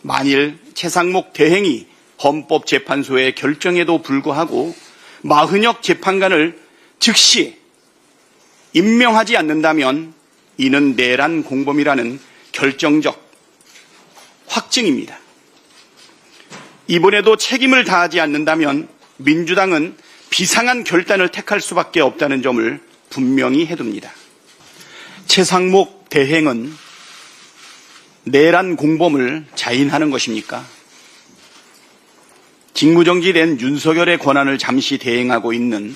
만일 최상목 대행이 헌법재판소의 결정에도 불구하고 마흔역 재판관을 즉시 임명하지 않는다면 이는 내란 공범이라는 결정적 확증입니다. 이번에도 책임을 다하지 않는다면 민주당은 비상한 결단을 택할 수밖에 없다는 점을 분명히 해둡니다. 최상목 대행은 내란 공범을 자인하는 것입니까? 직무정지된 윤석열의 권한을 잠시 대행하고 있는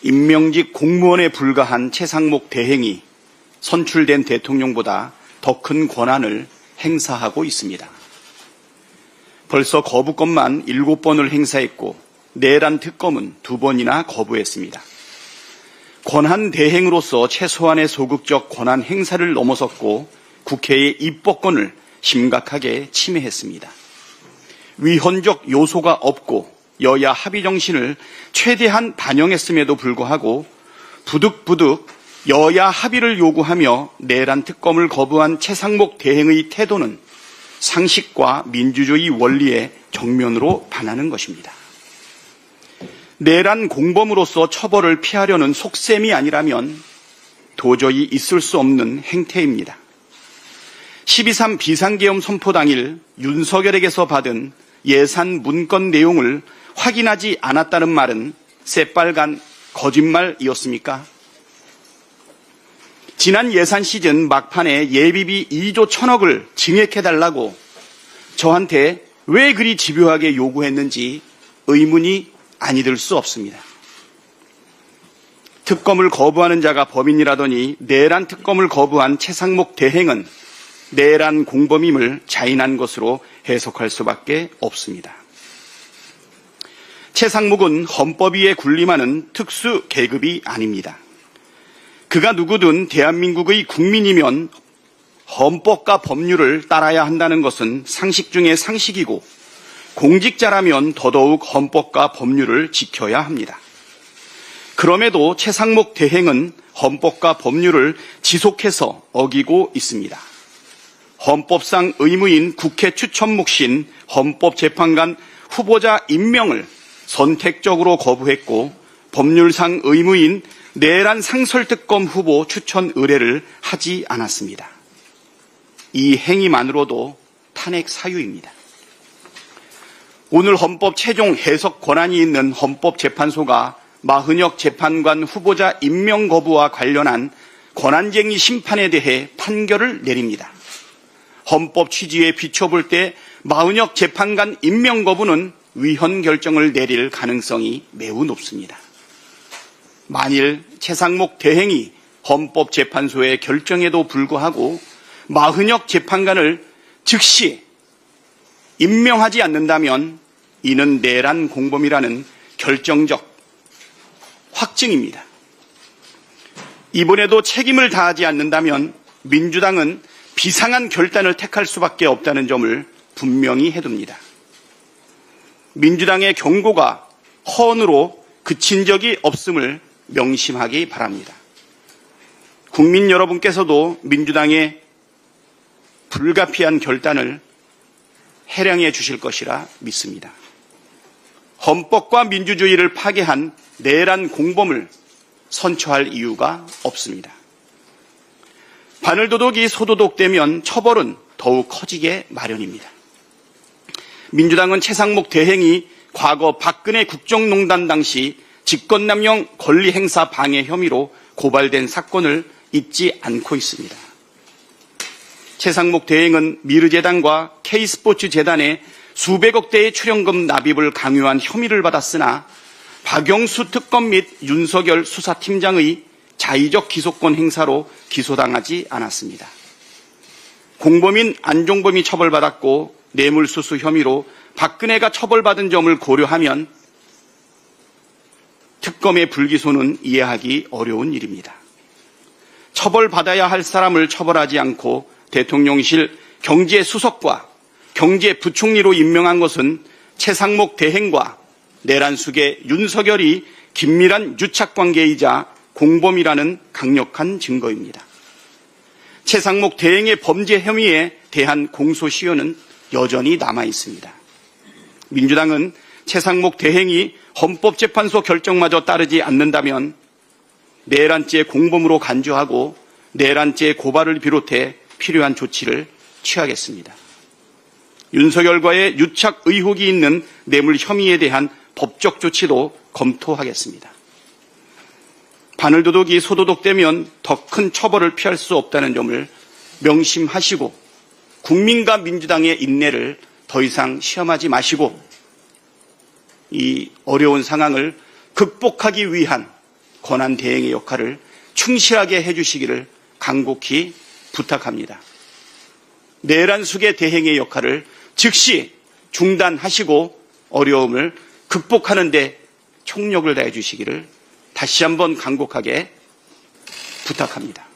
임명직 공무원에 불과한 최상목 대행이 선출된 대통령보다 더 큰 권한을 행사하고 있습니다. 벌써 거부권만 7번을 행사했고 내란 특검은 2번이나 거부했습니다. 권한 대행으로서 최소한의 소극적 권한 행사를 넘어섰고 국회의 입법권을 심각하게 침해했습니다. 위헌적 요소가 없고 여야 합의 정신을 최대한 반영했음에도 불구하고 부득부득 여야 합의를 요구하며 내란 특검을 거부한 최상목 대행의 태도는 상식과 민주주의 원리에 정면으로 반하는 것입니다. 내란 공범으로서 처벌을 피하려는 속셈이 아니라면 도저히 있을 수 없는 행태입니다. 12.3 비상계엄 선포 당일 윤석열에게서 받은 예산 문건 내용을 확인하지 않았다는 말은 새빨간 거짓말이었습니까? 지난 예산 시즌 막판에 예비비 2조 1,000억을 증액해달라고 저한테 왜 그리 집요하게 요구했는지 의문이 아니 들 수 없습니다. 특검을 거부하는 자가 범인이라더니 내란 특검을 거부한 최상목 대행은 내란 공범임을 자인한 것으로 해석할 수밖에 없습니다. 최상목은 헌법 위에 군림하는 특수 계급이 아닙니다. 그가 누구든 대한민국의 국민이면 헌법과 법률을 따라야 한다는 것은 상식 중의 상식이고 공직자라면 더더욱 헌법과 법률을 지켜야 합니다. 그럼에도 최상목 대행은 헌법과 법률을 지속해서 어기고 있습니다. 헌법상 의무인 국회 추천 몫인 헌법재판관 후보자 임명을 선택적으로 거부했고 법률상 의무인 내란 상설특검 후보 추천 의뢰를 하지 않았습니다. 이 행위만으로도 탄핵 사유입니다. 오늘 헌법 최종 해석 권한이 있는 헌법재판소가 마흔역 재판관 후보자 임명 거부와 관련한 권한쟁의 심판에 대해 판결을 내립니다. 헌법 취지에 비춰볼 때 마흔역 재판관 임명 거부는 위헌 결정을 내릴 가능성이 매우 높습니다. 만일 최상목 대행이 헌법재판소의 결정에도 불구하고 마흔역 재판관을 즉시 임명하지 않는다면 이는 내란 공범이라는 결정적 확증입니다. 이번에도 책임을 다하지 않는다면 민주당은 비상한 결단을 택할 수밖에 없다는 점을 분명히 해둡니다. 민주당의 경고가 허언으로 그친 적이 없음을 명심하기 바랍니다. 국민 여러분께서도 민주당의 불가피한 결단을 해량해 주실 것이라 믿습니다. 헌법과 민주주의를 파괴한 내란 공범을 선처할 이유가 없습니다. 바늘도둑이 소도둑되면 처벌은 더욱 커지게 마련입니다. 민주당은 최상목 대행이 과거 박근혜 국정농단 당시 직권남용 권리행사 방해 혐의로 고발된 사건을 잊지 않고 있습니다. 최상목 대행은 미르재단과 K스포츠재단의 수백억 대의 출연금 납입을 강요한 혐의를 받았으나 박영수 특검 및 윤석열 수사팀장의 자의적 기소권 행사로 기소당하지 않았습니다. 공범인 안종범이 처벌받았고 뇌물수수 혐의로 박근혜가 처벌받은 점을 고려하면 특검의 불기소는 이해하기 어려운 일입니다. 처벌받아야 할 사람을 처벌하지 않고 대통령실 경제수석과 경제부총리로 임명한 것은 최상목 대행과 내란숙의 윤석열이 긴밀한 유착관계이자 공범이라는 강력한 증거입니다. 최상목 대행의 범죄 혐의에 대한 공소시효는 여전히 남아 있습니다. 민주당은 최상목 대행이 헌법재판소 결정마저 따르지 않는다면 내란죄 공범으로 간주하고 내란죄 고발을 비롯해 필요한 조치를 취하겠습니다. 윤석열과의 유착 의혹이 있는 뇌물 혐의에 대한 법적 조치도 검토하겠습니다. 바늘도둑이 소도둑되면 더 큰 처벌을 피할 수 없다는 점을 명심하시고 국민과 민주당의 인내를 더 이상 시험하지 마시고 이 어려운 상황을 극복하기 위한 권한 대행의 역할을 충실하게 해주시기를 간곡히 부탁합니다. 내란 수계 대행의 역할을 즉시 중단하시고 어려움을 극복하는 데 총력을 다해 주시기를 다시 한번 간곡하게 부탁합니다.